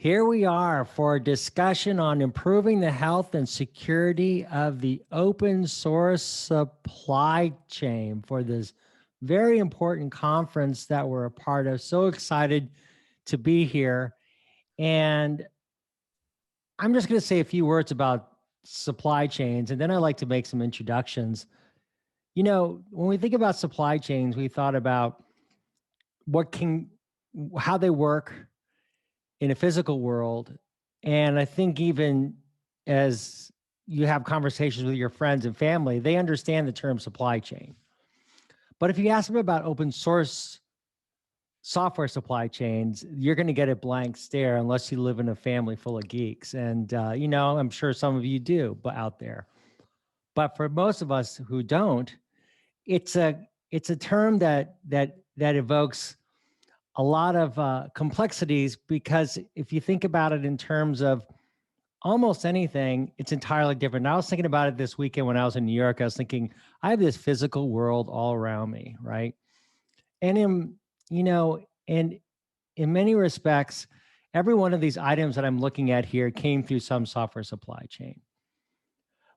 Here we are for a discussion on improving the health and security of the open source supply chain for this very important conference that we're a part of. So excited to be here. And I'm just going to say a few words about supply chains, and then I'd like to make some introductions. You know, when we think about supply chains, we thought about how they work in a physical world. And I think even as you have conversations with your friends and family, they understand the term supply chain. But if you ask them about open source software supply chains, you're going to get a blank stare unless you live in a family full of geeks. And, you know, I'm sure some of you do, but out there. But for most of us who don't, it's a term that evokes a lot of complexities, because if you think about it in terms of almost anything, it's entirely different. And I was thinking about it this weekend when I was in New York. I was thinking, I have this physical world all around me, right? And and in many respects, every one of these items that I'm looking at here came through some software supply chain.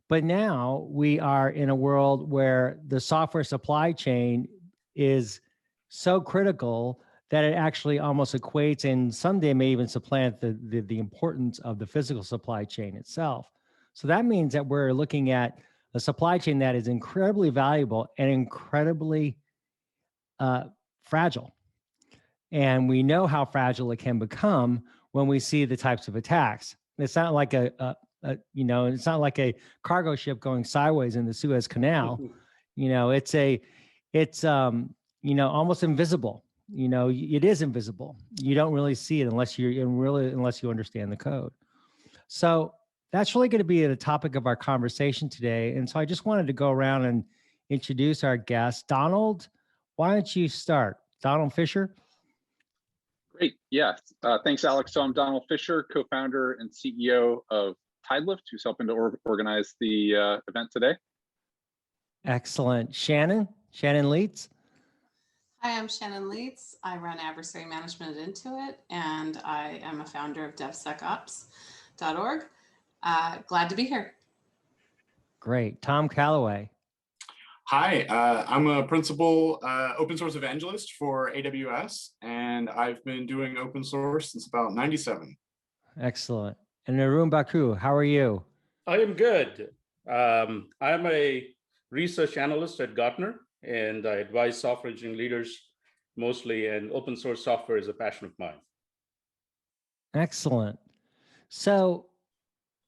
But now we are in a world where the software supply chain is so critical that it actually almost equates and someday may even supplant the importance of the physical supply chain itself. So that means that we're looking at a supply chain that is incredibly valuable and incredibly fragile. And we know how fragile it can become when we see the types of attacks. It's not like it's not like a cargo ship going sideways in the Suez Canal. You know, it's almost invisible. You know, it is invisible. You don't really see it unless you understand the code. So that's really going to be the topic of our conversation today. And so I just wanted to go around and introduce our guest. Donald, why don't you start? Donald Fisher. Great. Yeah. Thanks, Alex. So I'm Donald Fisher, co-founder and CEO of Tidelift, who's helping to organize the event today. Excellent. Shannon Leitz. Hi, I'm Shannon Leitz. I run adversary management at Intuit, and I am a founder of devsecops.org. Glad to be here. Great. Tom Calloway. Hi, I'm a principal open source evangelist for AWS, and I've been doing open source since about '97. Excellent. And Arun Baku, how are you? I am good. I'm a research analyst at Gartner, and I advise software engineering leaders mostly, and open source software is a passion of mine. Excellent. So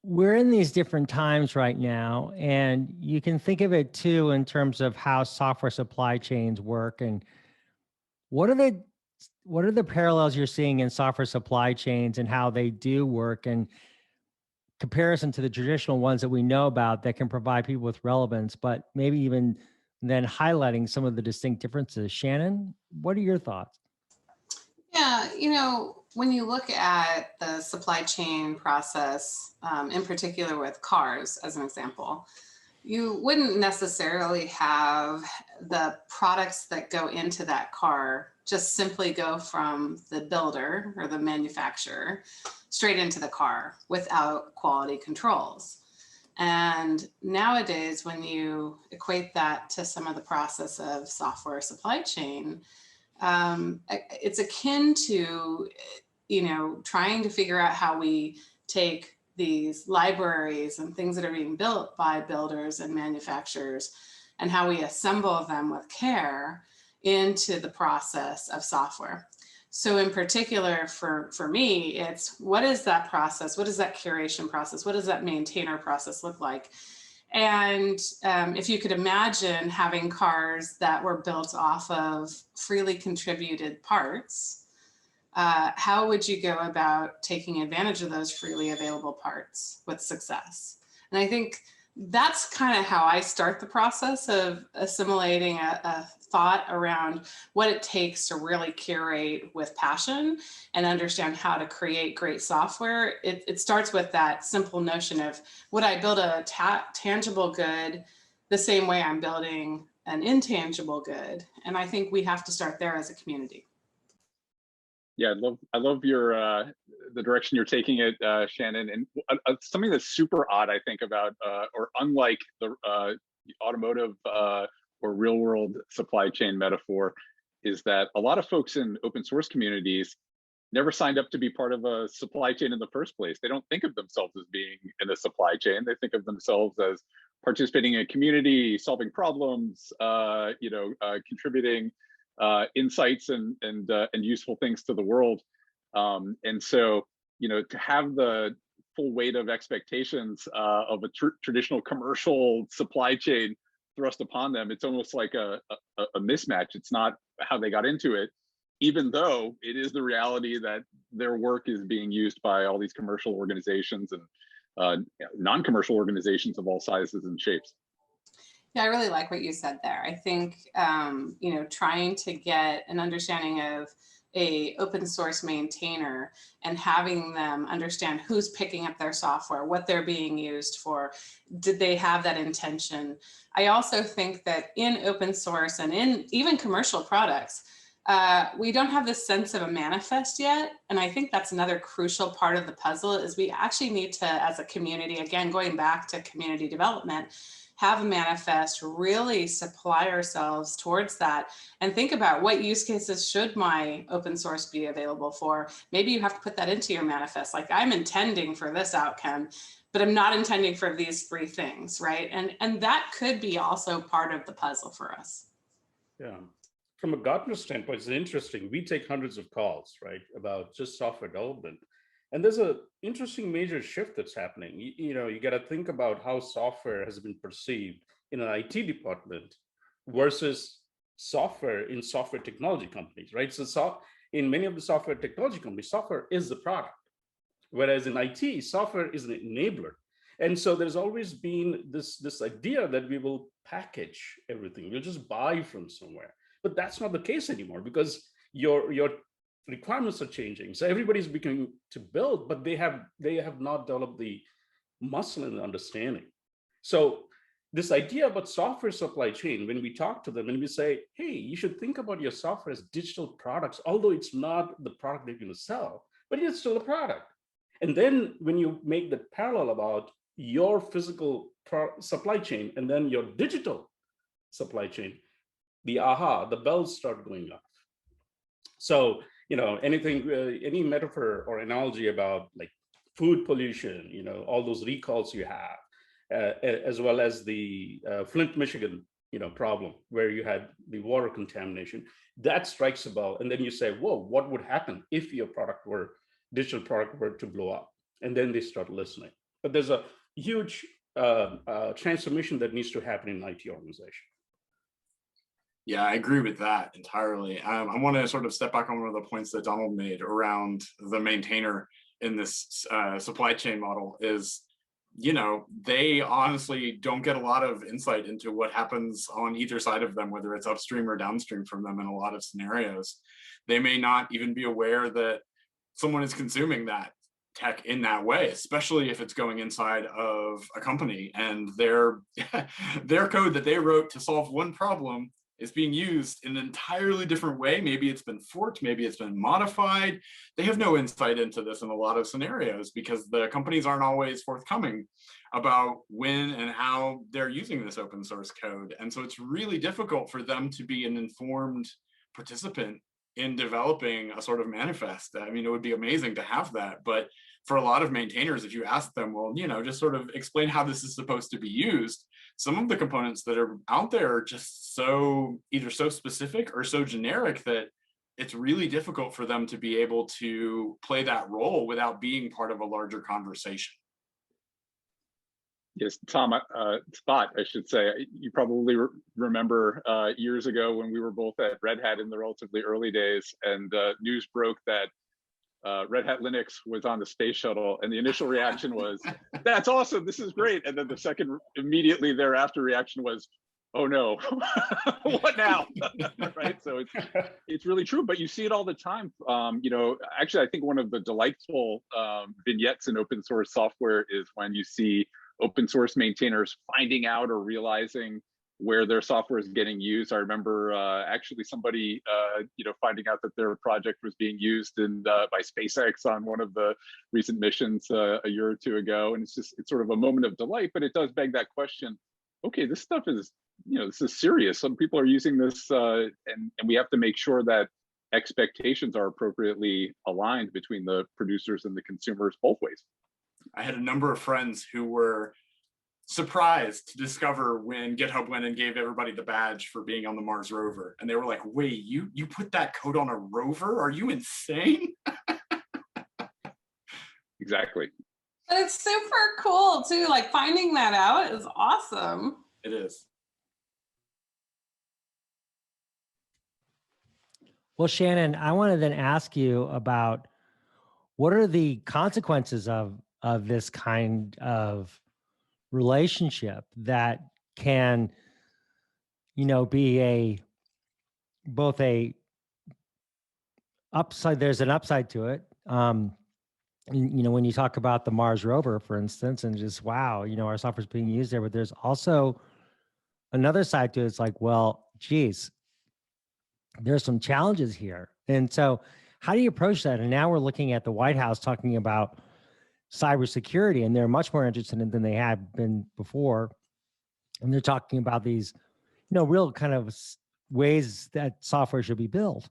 we're in these different times right now, and you can think of it too in terms of how software supply chains work. And what are the parallels you're seeing in software supply chains and how they do work, and comparison to the traditional ones that we know about that can provide people with relevance, but maybe even then highlighting some of the distinct differences? Shannon, what are your thoughts? Yeah, you know, when you look at the supply chain process, in particular with cars, as an example, you wouldn't necessarily have the products that go into that car just simply go from the builder or the manufacturer straight into the car without quality controls. And nowadays, when you equate that to some of the process of software supply chain, it's akin to, you know, trying to figure out how we take these libraries and things that are being built by builders and manufacturers and how we assemble them with care into the process of software. So in particular, for me, it's what is that process? What is that curation process? What does that maintainer process look like? And if you could imagine having cars that were built off of freely contributed parts, how would you go about taking advantage of those freely available parts with success? And I think that's kind of how I start the process of assimilating a thought around what it takes to really curate with passion and understand how to create great software. It starts with that simple notion of, would I build a tangible good the same way I'm building an intangible good? And I think we have to start there as a community. Yeah, I love your the direction you're taking it, Shannon. And something that's super odd, I think, about or unlike the automotive or real world supply chain metaphor, is that a lot of folks in open source communities never signed up to be part of a supply chain in the first place. They don't think of themselves as being in a supply chain. They think of themselves as participating in a community, solving problems, contributing insights and useful things to the world. And so, to have the full weight of expectations of a traditional commercial supply chain thrust upon them, it's almost like a mismatch. It's not how they got into it, even though it is the reality that their work is being used by all these commercial organizations and non-commercial organizations of all sizes and shapes. Yeah, I really like what you said there. I think, trying to get an understanding of a open source maintainer and having them understand who's picking up their software, what they're being used for, did they have that intention? I also think that in open source and in even commercial products, we don't have this sense of a manifest yet. And I think that's another crucial part of the puzzle is we actually need to, as a community, again, going back to community development, have a manifest, really supply ourselves towards that and think about what use cases should my open source be available for. Maybe you have to put that into your manifest. Like I'm intending for this outcome, but I'm not intending for these 3 things, right? And that could be also part of the puzzle for us. Yeah. From a Gartner standpoint, it's interesting. We take hundreds of calls, right, about just software development. And there's an interesting major shift that's happening. You got to think about how software has been perceived in an IT department versus software in software technology companies, right? So in many of the software technology companies, software is the product, whereas in IT, software is an enabler. And so there's always been this idea that we will package everything. We'll just buy from somewhere. But that's not the case anymore because your requirements are changing. So everybody's beginning to build, but they have not developed the muscle and understanding. So this idea about software supply chain, when we talk to them and we say, hey, you should think about your software as digital products, although it's not the product they're going to sell, but it's still a product. And then when you make the parallel about your physical supply chain and then your digital supply chain, the bells start going off. So, any metaphor or analogy about like food pollution, all those recalls you have, as well as the Flint, Michigan, problem where you had the water contamination, that strikes a bell. And then you say, whoa, what would happen if your digital product were to blow up? And then they start listening. But there's a huge transformation that needs to happen in an IT organization. Yeah, I agree with that entirely. I want to sort of step back on one of the points that Donald made around the maintainer in this supply chain model is, they honestly don't get a lot of insight into what happens on either side of them, whether it's upstream or downstream from them in a lot of scenarios. They may not even be aware that someone is consuming that tech in that way, especially if it's going inside of a company and their code that they wrote to solve one problem is being used in an entirely different way. Maybe it's been forked, maybe it's been modified. They have no insight into this in a lot of scenarios because the companies aren't always forthcoming about when and how they're using this open source code. And so it's really difficult for them to be an informed participant in developing a sort of manifest. I mean, it would be amazing to have that, but for a lot of maintainers, if you ask them, well, just sort of explain how this is supposed to be used, some of the components that are out there are just either so specific or so generic that it's really difficult for them to be able to play that role without being part of a larger conversation. Yes, Tom, Spot, I should say, you probably remember years ago when we were both at Red Hat in the relatively early days, and news broke that Red Hat Linux was on the Space Shuttle, and the initial reaction was, that's awesome, this is great. And then the second immediately thereafter reaction was, oh no, what now? Right, so it's really true, but you see it all the time. Actually, I think one of the delightful vignettes in open source software is when you see open source maintainers finding out or realizing where their software is getting used. I remember actually somebody finding out that their project was being used by SpaceX on one of the recent missions a year or two ago, and it's sort of a moment of delight, but it does beg that question. Okay, this stuff is this is serious. Some people are using this, and we have to make sure that expectations are appropriately aligned between the producers and the consumers both ways. I had a number of friends who were surprised to discover when GitHub went and gave everybody the badge for being on the Mars rover. And they were like, wait, you put that code on a rover? Are you insane? Exactly. But it's super cool too. Like finding that out is awesome. It is. Well, Shannon, I want to then ask you about what are the consequences of this kind of relationship that can, be both a upside. There's an upside to it. When you talk about the Mars rover, for instance, and just, wow, our software's being used there, but there's also another side to it. It's like, well, geez, there's some challenges here. And so how do you approach that? And now we're looking at the White House talking about cybersecurity, and they're much more interested in it than they have been before. And they're talking about these, real kind of ways that software should be built.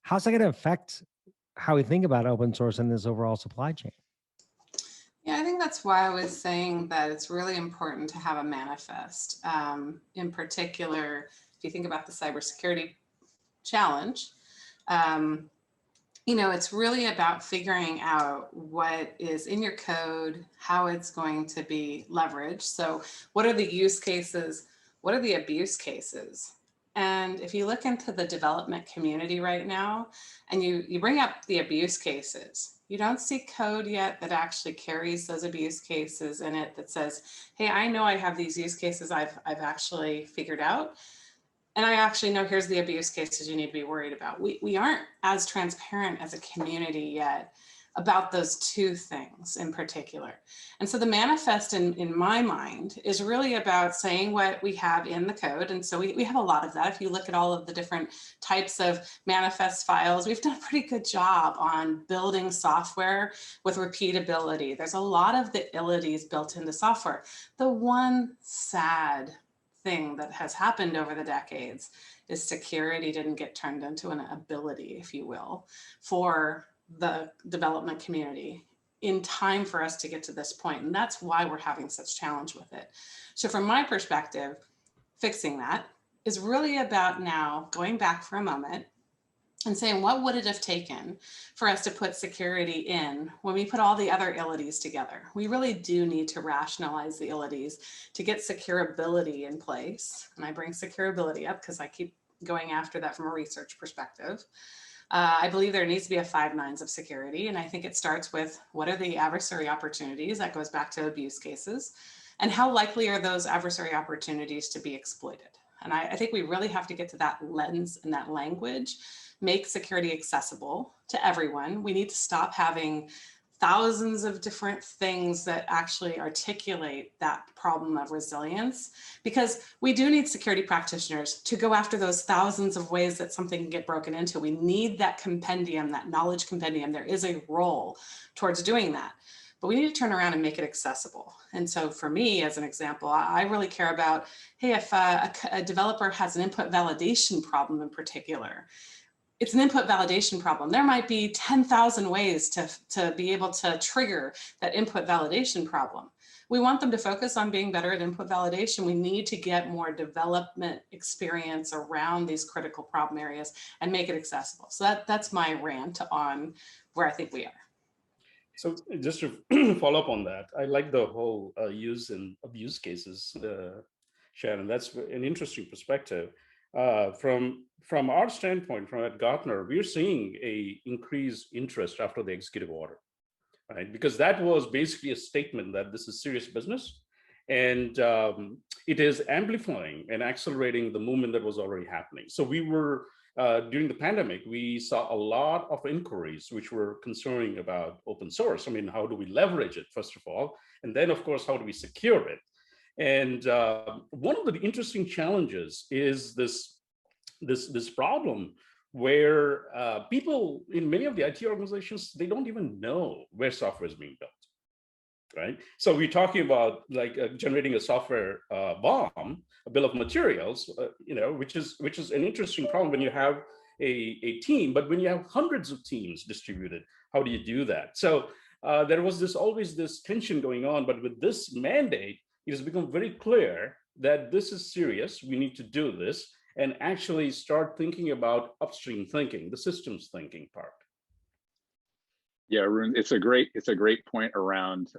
How's that going to affect how we think about open source in this overall supply chain? Yeah, I think that's why I was saying that it's really important to have a manifest. In particular, if you think about the cybersecurity challenge, it's really about figuring out what is in your code, how it's going to be leveraged. So what are the use cases? What are the abuse cases? And if you look into the development community right now, and you bring up the abuse cases, you don't see code yet that actually carries those abuse cases in it that says, hey, I know I have these use cases I've actually figured out. And I actually know here's the abuse cases you need to be worried about. We aren't as transparent as a community yet about those two things in particular. And so the manifest in my mind is really about saying what we have in the code. And so we have a lot of that. If you look at all of the different types of manifest files, we've done a pretty good job on building software with repeatability. There's a lot of the abilities built into software. The one sad thing that has happened over the decades is security didn't get turned into an ability, if you will, for the development community in time for us to get to this point. And that's why we're having such challenge with it. So from my perspective, fixing that is really about now going back for a moment and saying, what would it have taken for us to put security in when we put all the other ilities together? We really do need to rationalize the ilities to get securability in place. And I bring securability up because I keep going after that from a research perspective. I believe there needs to be a 5 nines of security. And I think it starts with what are the adversary opportunities? That goes back to abuse cases. And how likely are those adversary opportunities to be exploited? And I think we really have to get to that lens and that language, make security accessible to everyone. We need to stop having thousands of different things that actually articulate that problem of resilience, because we do need security practitioners to go after those thousands of ways that something can get broken into. We need that compendium, that knowledge compendium. There is a role towards doing that, but we need to turn around and make it accessible. And so for me, as an example, I really care about, hey, if a developer has an input validation problem in particular, it's an input validation problem. There might be 10,000 ways to be able to trigger that input validation problem. We want them to focus on being better at input validation. We need to get more development experience around these critical problem areas and make it accessible. So that's my rant on where I think we are. So just to follow up on that, I like the whole use and abuse cases, Shannon. That's an interesting perspective. From our standpoint, from at Gartner, we're seeing a increased interest after the executive order, right? Because that was basically a statement that this is serious business, and it is amplifying and accelerating the movement that was already happening. So we were, during the pandemic, we saw a lot of inquiries which were concerning about open source. I mean, how do we leverage it, first of all? And then, of course, how do we secure it? And one of the interesting challenges is this problem where people in many of the IT organizations, they don't even know where software is being built, right? So we're talking about like generating a software BOM, a bill of materials, which is an interesting problem when you have a team, but when you have hundreds of teams distributed, how do you do that? So there was always this tension going on, but with this mandate, it has become very clear that this is serious. We need to do this and actually start thinking about upstream thinking, the systems thinking part. Yeah, Arun, it's a great point around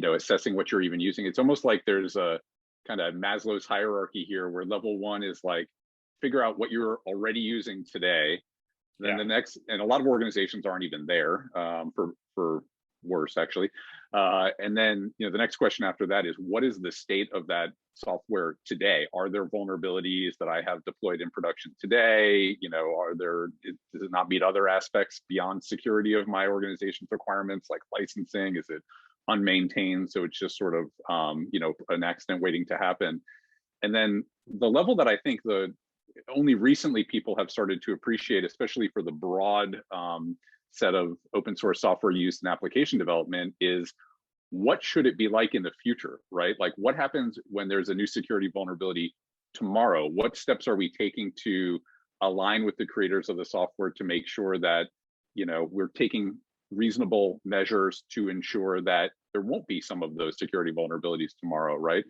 assessing what you're even using. It's almost like there's a kind of Maslow's hierarchy here, where level one is like figure out what you're already using today. Then the next, and a lot of organizations aren't even there, for worse actually. And then the next question after that is, what is the state of that software today? Are there vulnerabilities that I have deployed in production today? Does it not meet other aspects beyond security of my organization's requirements, like licensing? Is it unmaintained, so it's just sort of an accident waiting to happen? And then the level that I think only recently people have started to appreciate, especially for the broad set of open source software use and application development, is what should it be like in the future, right? Like what happens when there's a new security vulnerability tomorrow? What steps are we taking to align with the creators of the software to make sure that we're taking reasonable measures to ensure that there won't be some of those security vulnerabilities tomorrow, right?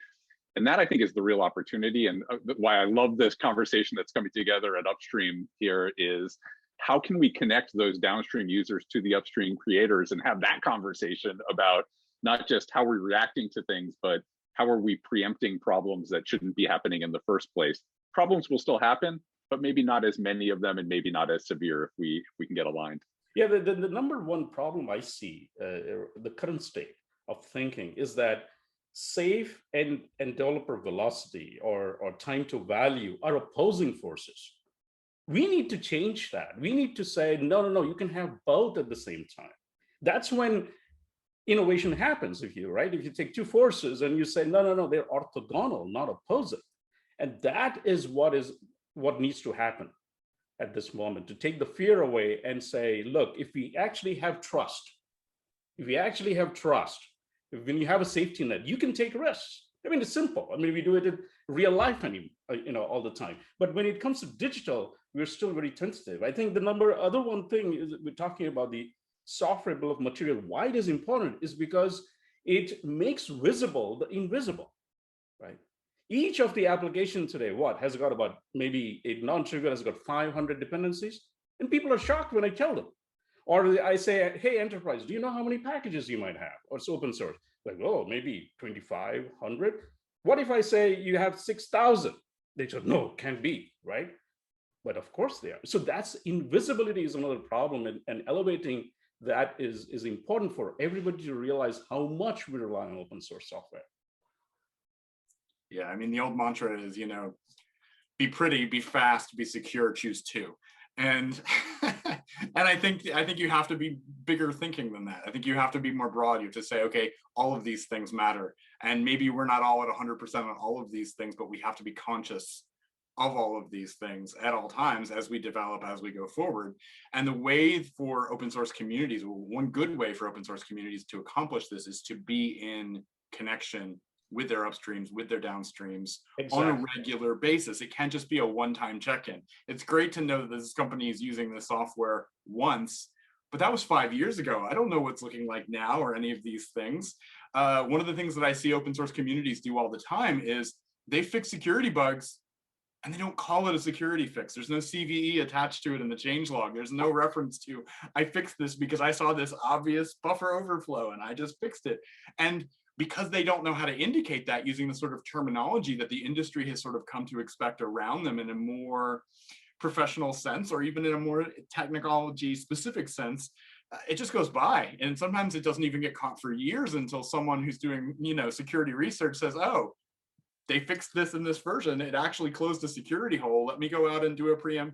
And that, I think, is the real opportunity, and why I love this conversation that's coming together at Upstream here is, how can we connect those downstream users to the upstream creators and have that conversation about not just how we're reacting to things, but how are we preempting problems that shouldn't be happening in the first place? Problems will still happen, but maybe not as many of them, and maybe not as severe if we can get aligned. Yeah, the number one problem I see, the current state of thinking, is that safe and developer velocity or time to value are opposing forces. We need to change that. We need to say, no, you can have both at the same time. That's when innovation happens. If you take two forces and you say, no, they're orthogonal, not opposing. And that is what needs to happen at this moment, to take the fear away and say, look, if we actually have trust, when you have a safety net, you can take risks. I mean, it's simple. I mean, we do it in real life all the time. But when it comes to digital, we're still very tentative. I think other one thing is, we're talking about the software bill of material. Why it is important is because it makes visible the invisible, right? Each of the applications today, has got about, maybe a non-trivial has got 500 dependencies, and people are shocked when I tell them. Or I say, hey, enterprise, do you know how many packages you might have? Or it's open source. Like, oh, maybe 2,500. What if I say you have 6,000? They said, no, can't be, right? But of course they are. So that's invisibility is another problem, and elevating that is important for everybody to realize how much we rely on open source software. Yeah, I mean, the old mantra is, be pretty, be fast, be secure, choose two. And and I think you have to be bigger thinking than that. I think you have to be more broad. You have to say, okay, all of these things matter. And maybe we're not all at 100% on all of these things, but we have to be conscious of all of these things at all times as we develop, as we go forward. And the way for open source communities, one good way for open source communities to accomplish this is to be in connection with their upstreams, with their downstreams, exactly, on a regular basis. It can't just be a one-time check-in. It's great to know that this company is using the software once, but that was 5 years ago. I don't know what's looking like now or any of these things. One of the things that I see open source communities do all the time is they fix security bugs and they don't call it a security fix. There's no CVE attached to it in the changelog. There's no reference to, I fixed this because I saw this obvious buffer overflow and I just fixed it. And because they don't know how to indicate that using the sort of terminology that the industry has sort of come to expect around them in a more professional sense, or even in a more technology specific sense, it just goes by. And sometimes it doesn't even get caught for years until someone who's doing, security research says, oh, they fixed this in this version. It actually closed a security hole. Let me go out and do a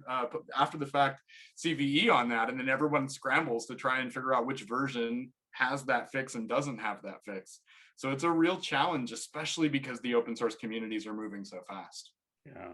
after the fact CVE on that. And then everyone scrambles to try and figure out which version has that fix and doesn't have that fix. So it's a real challenge, especially because the open source communities are moving so fast. Yeah.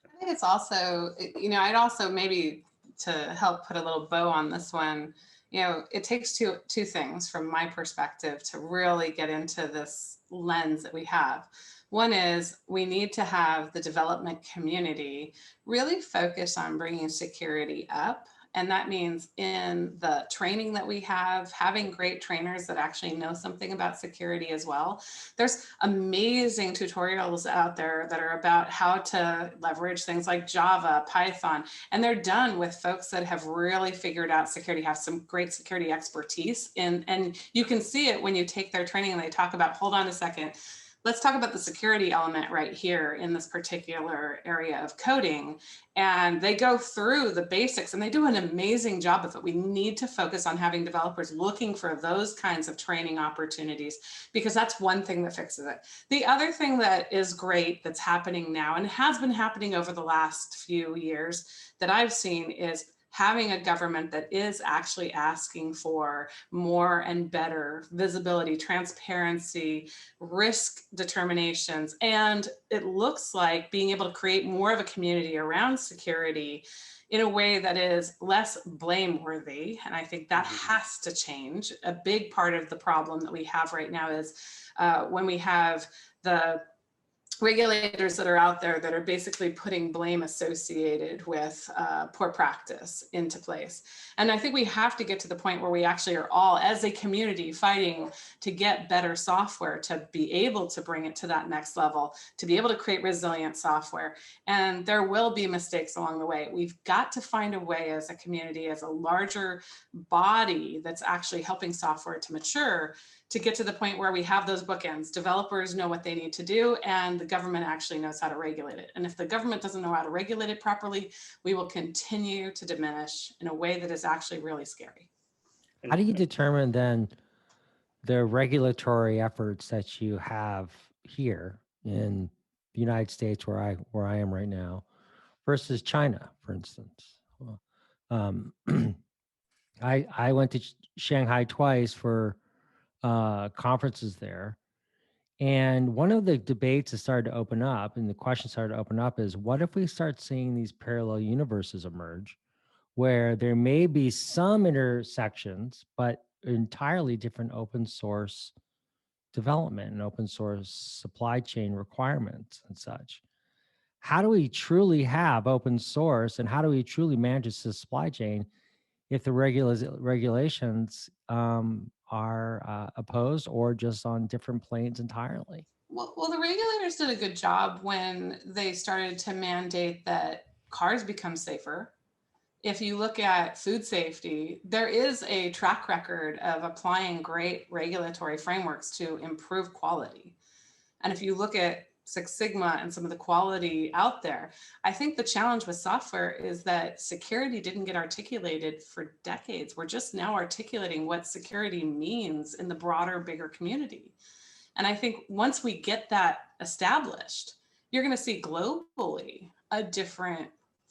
I think it's also, I'd also maybe to help put a little bow on this one, it takes two things from my perspective to really get into this lens that we have. One is we need to have the development community really focus on bringing security up. And that means in the training that we have, having great trainers that actually know something about security as well. There's amazing tutorials out there that are about how to leverage things like Java, Python, and they're done with folks that have really figured out security, have some great security expertise. And you can see it when you take their training and they talk about, hold on a second, let's talk about the security element right here in this particular area of coding. And they go through the basics and they do an amazing job of it. We need to focus on having developers looking for those kinds of training opportunities, because that's one thing that fixes it. The other thing that is great that's happening now and has been happening over the last few years that I've seen is having a government that is actually asking for more and better visibility, transparency, risk determinations. And it looks like being able to create more of a community around security in a way that is less blameworthy. And I think that has to change. A big part of the problem that we have right now is when we have the regulators that are out there that are basically putting blame associated with poor practice into place. And I think we have to get to the point where we actually are all, as a community, fighting to get better software, to be able to bring it to that next level, to be able to create resilient software. And there will be mistakes along the way. We've got to find a way as a community, as a larger body that's actually helping software to mature, to get to the point where we have those bookends. Developers know what they need to do, and the government actually knows how to regulate it. And if the government doesn't know how to regulate it properly, we will continue to diminish in a way that is actually really scary. How do you determine then the regulatory efforts that you have here in the United States, where I am right now, versus China, for instance? I went to Shanghai twice for conferences there. And one of the debates that started to open up and the question started to open up is, what if we start seeing these parallel universes emerge where there may be some intersections, but entirely different open source development and open source supply chain requirements and such? How do we truly have open source, and how do we truly manage the supply chain if the regulations are opposed or just on different planes entirely? Well, the regulators did a good job when they started to mandate that cars become safer. If you look at food safety, there is a track record of applying great regulatory frameworks to improve quality. And if you look at Six Sigma and some of the quality out there, I think the challenge with software is that security didn't get articulated for decades. We're just now articulating what security means in the broader, bigger community. And I think once we get that established, you're going to see globally a different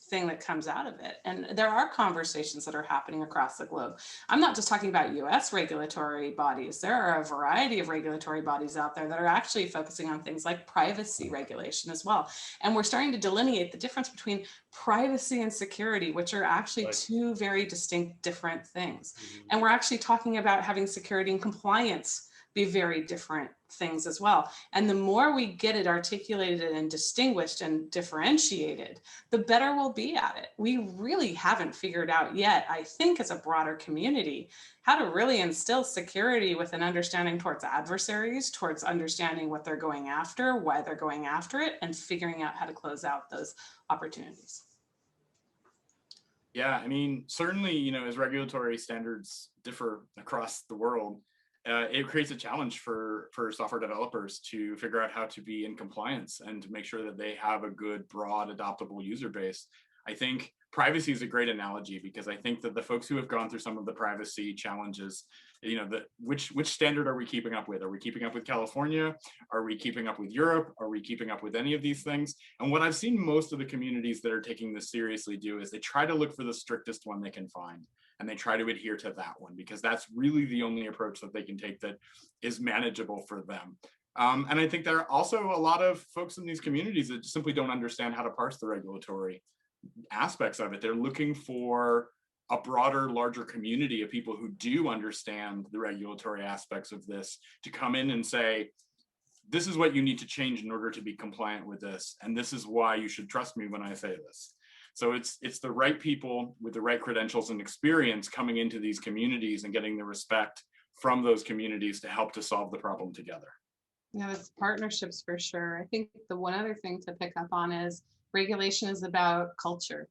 thing that comes out of it. And there are conversations that are happening across the globe. I'm not just talking about US regulatory bodies. There are a variety of regulatory bodies out there that are actually focusing on things like privacy regulation as well. And we're starting to delineate the difference between privacy and security, which are actually two very distinct different things. And we're actually talking about having security and compliance be very different things as well. And the more we get it articulated and distinguished and differentiated, the better we'll be at it. We really haven't figured out yet, I think, as a broader community, how to really instill security with an understanding towards adversaries, towards understanding what they're going after, why they're going after it, and figuring out how to close out those opportunities. Yeah, I mean, certainly, as regulatory standards differ across the world, it creates a challenge for software developers to figure out how to be in compliance and to make sure that they have a good, broad, adoptable user base. I think privacy is a great analogy, because I think that the folks who have gone through some of the privacy challenges, which standard are we keeping up with? Are we keeping up with California? Are we keeping up with Europe? Are we keeping up with any of these things? And what I've seen most of the communities that are taking this seriously do is they try to look for the strictest one they can find. and they try to adhere to that one because that's really the only approach that they can take that is manageable for them. And I think there are also a lot of folks in these communities that simply don't understand how to parse the regulatory aspects of it. They're looking for a broader, larger community of people who do understand the regulatory aspects of this to come in and say, this is what you need to change in order to be compliant with this. And this is why you should trust me when I say this. So it's the right people with the right credentials and experience coming into these communities and getting the respect from those communities to help to solve the problem together. Yeah, it's partnerships for sure. I think the one other thing to pick up on is regulation is about culture.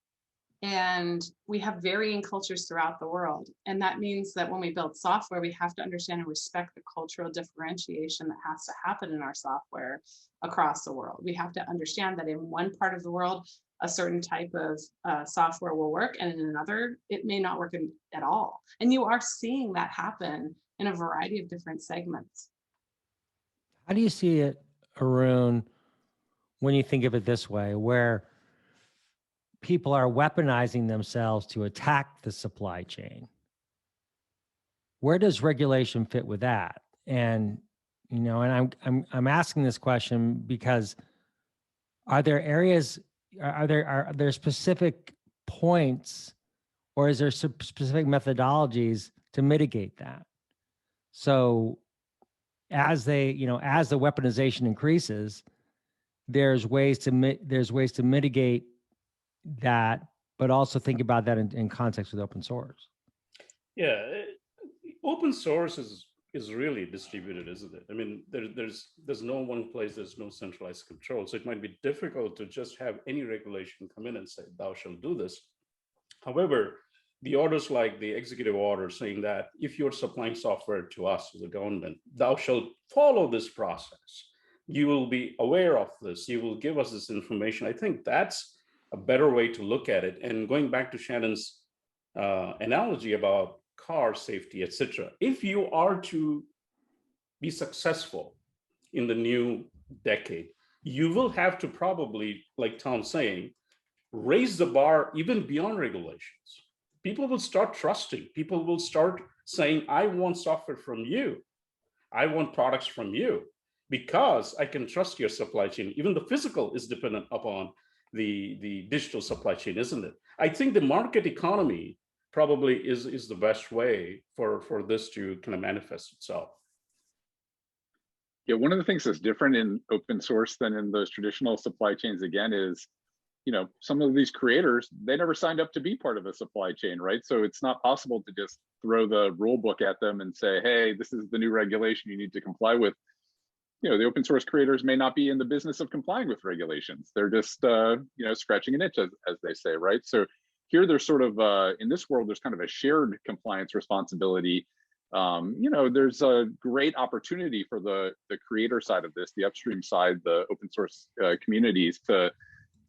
And we have varying cultures throughout the world. And that means that when we build software, we have to understand and respect the cultural differentiation that has to happen in our software across the world. We have to understand that in one part of the world, a certain type of software will work, and in another, it may not work at all. And you are seeing that happen in a variety of different segments. How do you see it, Arun, when you think of it this way, where people are weaponizing themselves to attack the supply chain? Where does regulation fit with that? And and I'm asking this question because are there areas, are there specific points, or is there specific methodologies to mitigate that? So as the weaponization increases, there's ways to mitigate that, but also think about that in context with open source. Yeah, open source is really distributed, isn't it? I mean, there's no one place, there's no centralized control. So it might be difficult to just have any regulation come in and say, thou shalt do this. However, the orders like the executive order saying that if you're supplying software to us as a government, thou shalt follow this process. You will be aware of this. You will give us this information. I think that's a better way to look at it. And going back to Shannon's analogy about car safety, etc., if you are to be successful in the new decade, you will have to probably, like Tom's saying, raise the bar even beyond regulations. People will start trusting. People will start saying, I want software from you. I want products from you because I can trust your supply chain. Even the physical is dependent upon the digital supply chain, isn't it? I think the market economy probably is the best way for this to kind of manifest itself. Yeah, one of the things that's different in open source than in those traditional supply chains, again, is some of these creators, they never signed up to be part of a supply chain, right? So it's not possible to just throw the rule book at them and say, hey, this is the new regulation you need to comply with. The open source creators may not be in the business of complying with regulations. They're just, scratching an itch, as they say, right? So here there's sort of, in this world, there's kind of a shared compliance responsibility. There's a great opportunity for the creator side of this, the upstream side, the open source communities to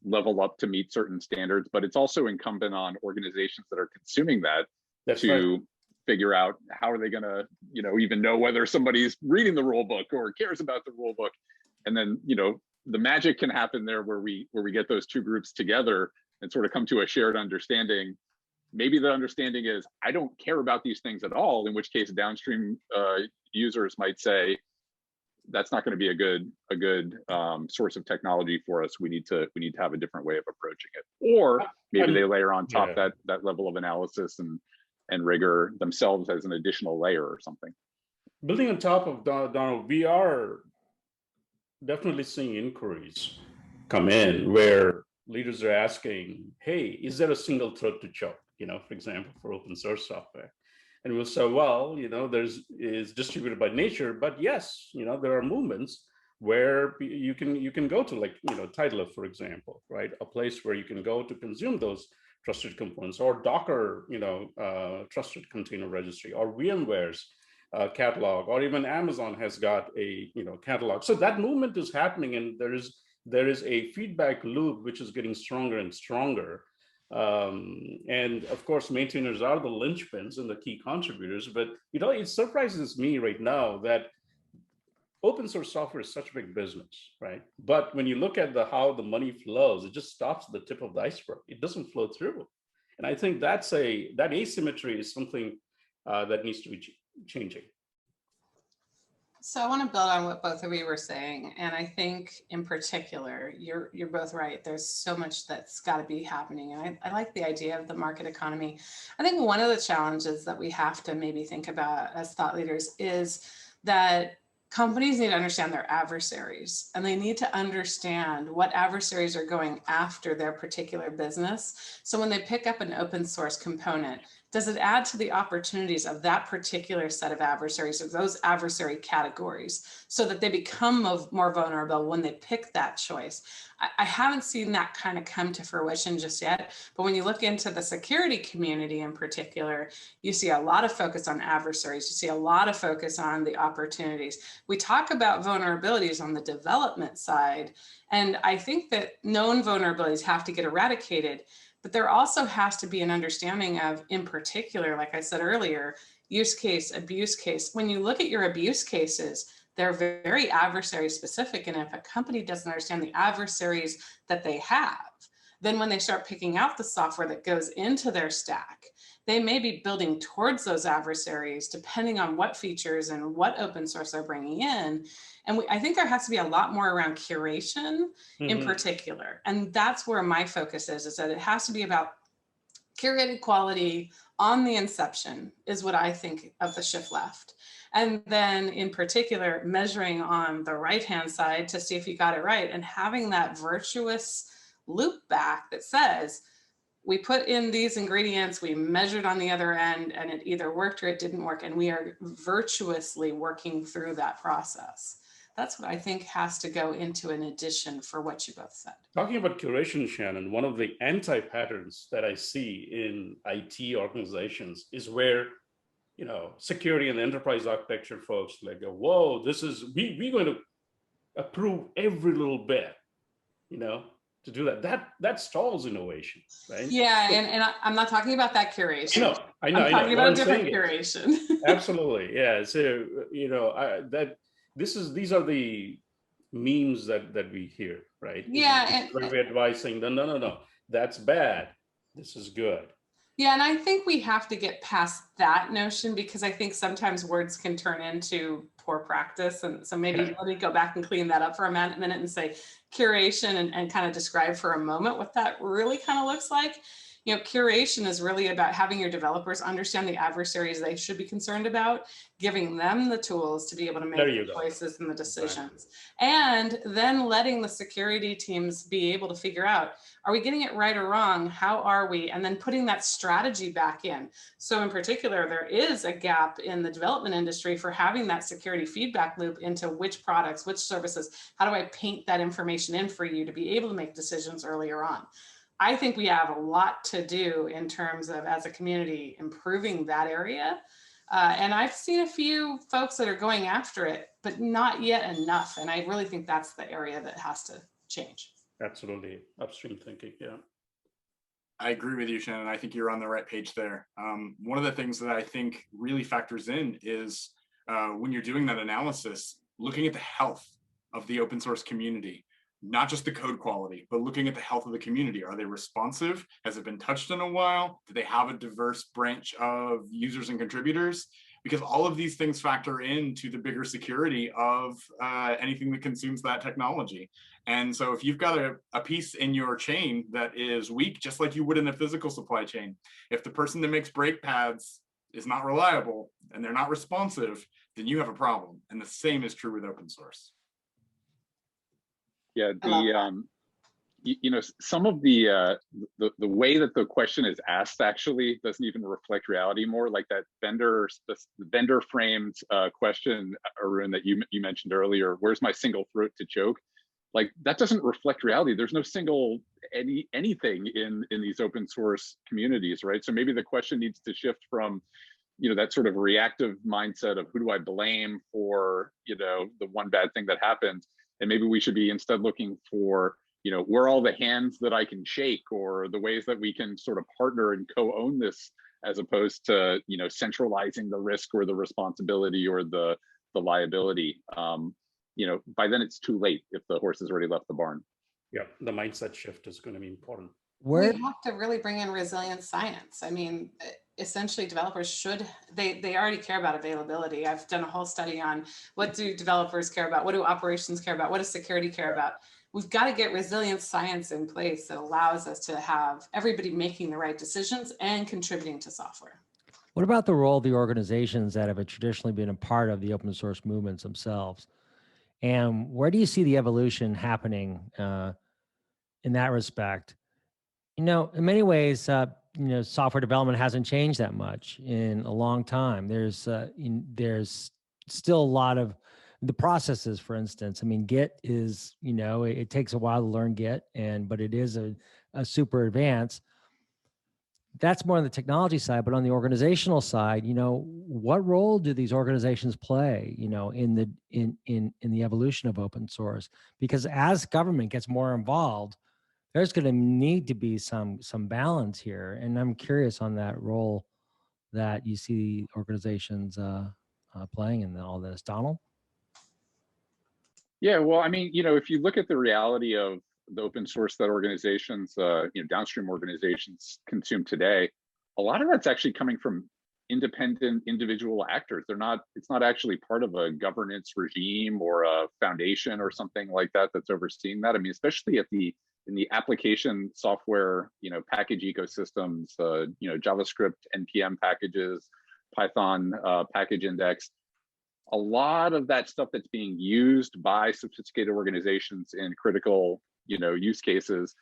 level up to meet certain standards, but it's also incumbent on organizations that are consuming that to figure out how are they going to, even know whether somebody's reading the rule book or cares about the rule book. And then, the magic can happen there where we get those two groups together and sort of come to a shared understanding. Maybe the understanding is, I don't care about these things at all, in which case downstream users might say, that's not going to be a good source of technology for us. We need to have a different way of approaching it. Or maybe they layer on top that level of analysis and rigor themselves as an additional layer or something. Building on top of Donald, we are definitely seeing inquiries come in where leaders are asking, hey, is there a single throat to choke? For example, for open source software. And we'll say, well, is distributed by nature, but yes, there are movements where you can go to, like, Tidelift, for example, right? A place where you can go to consume those trusted components, or Docker, trusted container registry, or VMware's catalog, or even Amazon has got a catalog. So that movement is happening, and there is a feedback loop which is getting stronger and stronger. And of course, maintainers are the linchpins and the key contributors, but it surprises me right now that open source software is such a big business, right? But when you look at how the money flows, it just stops at the tip of the iceberg. It doesn't flow through. And I think that asymmetry is something that needs to be changing. So I want to build on what both of you were saying, and I think in particular, you're both right. There's so much that's got to be happening, and I like the idea of the market economy. I think one of the challenges that we have to maybe think about as thought leaders is that companies need to understand their adversaries, and they need to understand what adversaries are going after their particular business. So when they pick up an open source component, does it add to the opportunities of that particular set of adversaries or those adversary categories so that they become more vulnerable when they pick that choice? I haven't seen that kind of come to fruition just yet, but when you look into the security community in particular, you see a lot of focus on adversaries. You see a lot of focus on the opportunities. We talk about vulnerabilities on the development side, and I think that known vulnerabilities have to get eradicated. But there also has to be an understanding of, in particular, like I said earlier, use case, abuse case. When you look at your abuse cases, they're very adversary specific. And if a company doesn't understand the adversaries that they have, then when they start picking out the software that goes into their stack, they may be building towards those adversaries depending on what features and what open source they're bringing in. And I think there has to be a lot more around curation in particular. And that's where my focus is that it has to be about curated quality on the inception is what I think of the shift left. And then in particular, measuring on the right-hand side to see if you got it right and having that virtuous loop back that says, we put in these ingredients, we measured on the other end, and it either worked or it didn't work. And we are virtuously working through that process. That's what I think has to go into an addition for what you both said. Talking about curation, Shannon, one of the anti-patterns that I see in IT organizations is where, security and enterprise architecture folks like go, whoa, we're going to approve every little bit, to do that stalls innovation, right? Yeah, and I'm not talking about that curation. I know. I'm talking about a different curation. Absolutely, yeah. So these are the memes that we hear, right? Yeah, we're advising, no, that's bad. This is good. Yeah, and I think we have to get past that notion because I think sometimes words can turn into poor practice. And so maybe let me go back and clean that up for a minute and say curation and kind of describe for a moment what that really kind of looks like. Curation is really about having your developers understand the adversaries they should be concerned about, giving them the tools to be able to make the choices and the decisions, and then letting the security teams be able to figure out, are we getting it right or wrong? How are we? And then putting that strategy back in. So in particular, there is a gap in the development industry for having that security feedback loop into which products, which services, how do I paint that information in for you to be able to make decisions earlier on? I think we have a lot to do in terms of, as a community, improving that area. And I've seen a few folks that are going after it, but not yet enough. And I really think that's the area that has to change. Absolutely. Upstream thinking, yeah. I agree with you, Shannon. I think you're on the right page there. One of the things that I think really factors in is when you're doing that analysis, looking at the health of the open source community. Not just the code quality, but looking at the health of the community. Are they responsive? Has it been touched in a while? Do they have a diverse branch of users and contributors? Because all of these things factor into the bigger security of anything that consumes that technology. And so if you've got a piece in your chain that is weak, just like you would in a physical supply chain, if the person that makes brake pads is not reliable and they're not responsive, then you have a problem. And the same is true with open source. Yeah, some of the way that the question is asked actually doesn't even reflect reality more. Like that vendor framed question, Arun, that you mentioned earlier. Where's my single throat to choke? Like that doesn't reflect reality. There's no single anything in these open source communities, right? So maybe the question needs to shift from that sort of reactive mindset of who do I blame for the one bad thing that happened. And maybe we should be instead looking for, where are all the hands that I can shake, or the ways that we can sort of partner and co-own this, as opposed to, centralizing the risk or the responsibility or the liability. By then it's too late if the horse has already left the barn. Yeah, the mindset shift is going to be important. Where We have to really bring in resilient science. I mean, essentially developers should, they already care about availability. I've done a whole study on what do developers care about? What do operations care about? What does security care about? We've got to get resilient science in place that allows us to have everybody making the right decisions and contributing to software. What about the role of the organizations that have traditionally been a part of the open source movements themselves? And where do you see the evolution happening in that respect? You know, in many ways, you know, software development hasn't changed that much in a long time. There's still a lot of the processes, for instance. I mean, Git is, you know, it takes a while to learn Git, but it is a super advanced. That's more on the technology side, but on the organizational side, you know, what role do these organizations play, you know, in the evolution of open source? Because as government gets more involved, there's going to need to be some balance here, and I'm curious on that role that you see organizations playing in all this. Donald? Yeah, well, I mean, you know, if you look at the reality of the open source that organizations, you know, downstream organizations consume today, a lot of that's actually coming from independent individual actors. It's not actually part of a governance regime or a foundation or something like that that's overseeing that. I mean, especially in the application software, you know, package ecosystems, you know, JavaScript, NPM packages, Python package index, a lot of that stuff that's being used by sophisticated organizations in critical, you know, use cases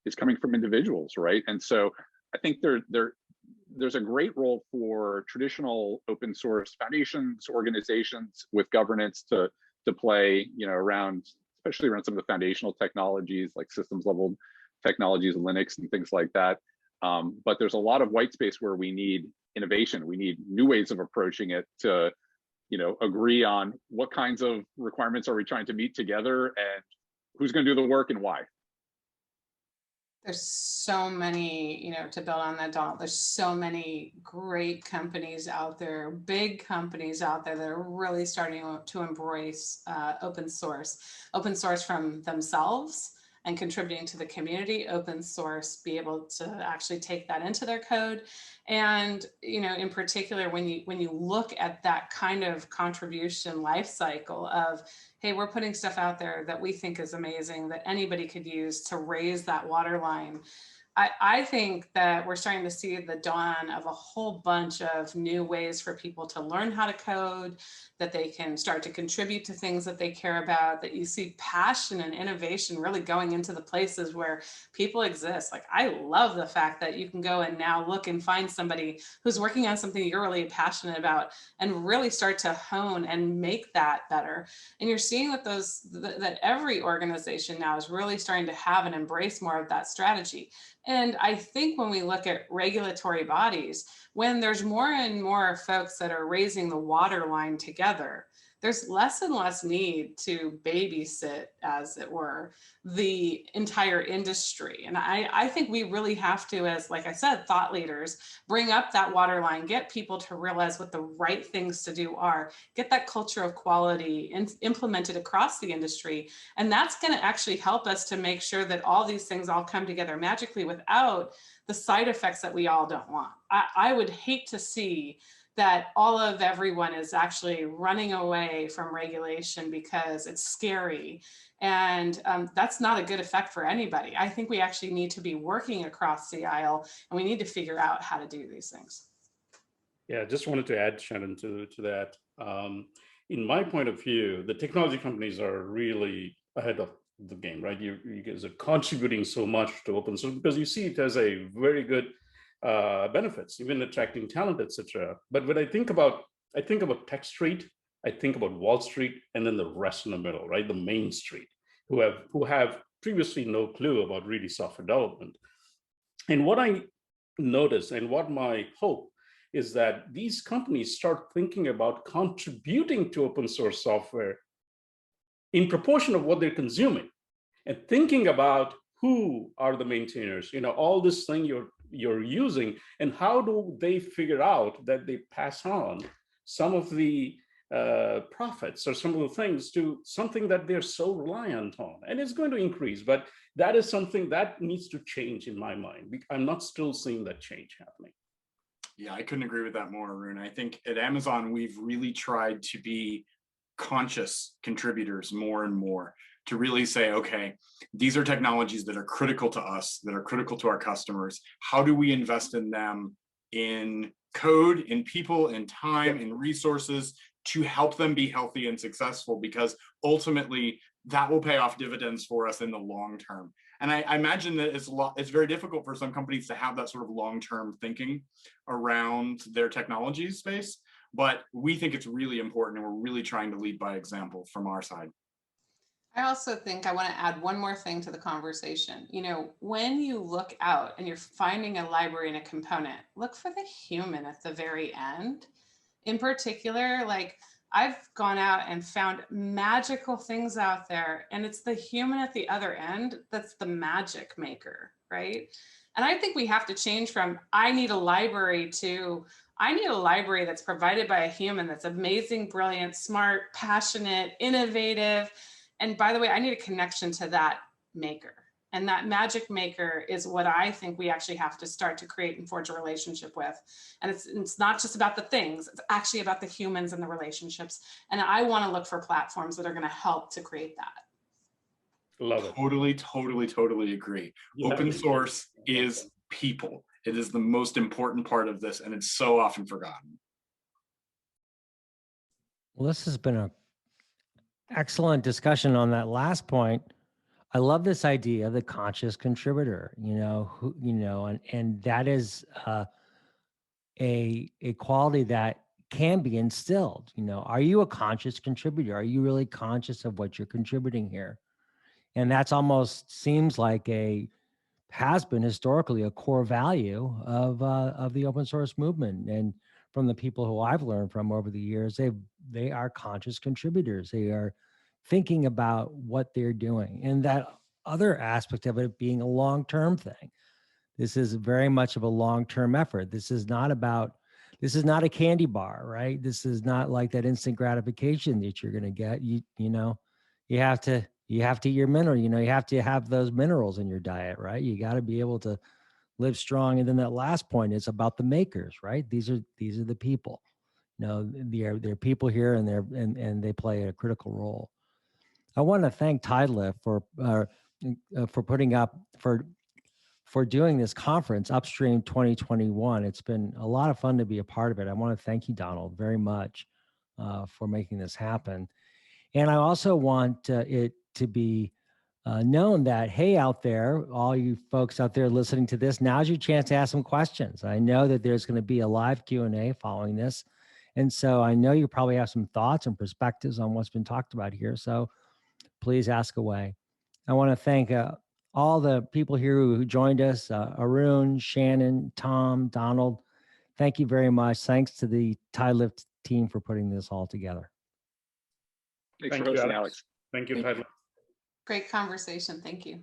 is coming from individuals, right? And so I think there's a great role for traditional open source foundations, organizations with governance to play, you know, around, especially around some of the foundational technologies like systems level technologies, Linux and things like that. But there's a lot of white space where we need innovation. We need new ways of approaching it to, you know, agree on what kinds of requirements are we trying to meet together and who's going to do the work and why. There's so many, you know, to build on that, Donald, there's so many great companies out there, big companies out there that are really starting to embrace open source from themselves and contributing to the community, open source, be able to actually take that into their code. And, you know, in particular, when you look at that kind of contribution life cycle of, hey, we're putting stuff out there that we think is amazing that anybody could use to raise that waterline. I think that we're starting to see the dawn of a whole bunch of new ways for people to learn how to code, that they can start to contribute to things that they care about, that you see passion and innovation really going into the places where people exist. Like, I love the fact that you can go and now look and find somebody who's working on something you're really passionate about and really start to hone and make that better. And you're seeing that that every organization now is really starting to have and embrace more of that strategy. And I think when we look at regulatory bodies, when there's more and more folks that are raising the water line together, there's less and less need to babysit, as it were, the entire industry. And I think we really have to, as, like I said, thought leaders, bring up that water line, get people to realize what the right things to do are, get that culture of quality implemented across the industry. And that's going to actually help us to make sure that all these things all come together magically without the side effects that we all don't want. I would hate to see that everyone is actually running away from regulation because it's scary. And that's not a good effect for anybody. I think we actually need to be working across the aisle, and we need to figure out how to do these things. Yeah, just wanted to add, Shannon, to that. In my point of view, the technology companies are really ahead of the game, right? You guys are contributing so much to open source because you see it as a very good benefits, even attracting talent, etc. But when I think about Tech Street, I think about Wall Street, and then the rest in the middle, right? The Main Street, who have previously no clue about really software development. And what I notice, and what my hope is, that these companies start thinking about contributing to open source software in proportion of what they're consuming, and thinking about who are the maintainers, you know, all this thing you're using, and how do they figure out that they pass on some of the profits or some of the things to something that they're so reliant on, and it's going to increase. But that is something that needs to change in my mind. I'm not still seeing that change happening. Yeah, I couldn't agree with that more, Arun. I think at Amazon, we've really tried to be conscious contributors more and more, to really say, okay, these are technologies that are critical to us, that are critical to our customers. How do we invest in them, in code, in people, in time, in resources, to help them be healthy and successful? Because ultimately, that will pay off dividends for us in the long term. And I imagine that it's very difficult for some companies to have that sort of long-term thinking around their technology space, but we think it's really important, and we're really trying to lead by example from our side. I also think I want to add one more thing to the conversation. You know, when you look out and you're finding a library and a component, look for the human at the very end. In particular, like, I've gone out and found magical things out there, and it's the human at the other end that's the magic maker, right? And I think we have to change from I need a library to I need a library that's provided by a human that's amazing, brilliant, smart, passionate, innovative. And by the way, I need a connection to that maker. And that magic maker is what I think we actually have to start to create and forge a relationship with. And it's not just about the things, it's actually about the humans and the relationships. And I want to look for platforms that are going to help to create that. Love it. Totally agree. Yeah. Open source is people. It is the most important part of this, and it's so often forgotten. Well, this has been an excellent discussion on that last point. I love this idea of the conscious contributor, and that is a quality that can be instilled. Are you a conscious contributor? Are you really conscious of what you're contributing here? And that's almost seems like has been historically a core value of the open source movement. And from the people who I've learned from over the years, they are conscious contributors. They are thinking about what they're doing, and that other aspect of it being a long-term thing. This is very much of a long-term effort. This is not a candy bar, right? This is not like that instant gratification that you're going to get. You have to eat your mineral, you have to have those minerals in your diet, right? You got to be able to live strong. And then that last point is about the makers, right? These are the people. They're people here, and they play a critical role. I want to thank Tidelift for putting up for doing this conference, Upstream 2021. It's been a lot of fun to be a part of it. I want to thank you, Donald, very much for making this happen. And I also want it to be known that, hey, out there, all you folks out there listening to this, now's your chance to ask some questions. I know that there's going to be a live Q&A following this. And so I know you probably have some thoughts and perspectives on what's been talked about here. So please ask away. I want to thank all the people here who joined us, Arun, Shannon, Tom, Donald. Thank you very much. Thanks to the Tidelift team for putting this all together. Thanks for hosting, Alex. Thank you, Tidelift. Great conversation. Thank you.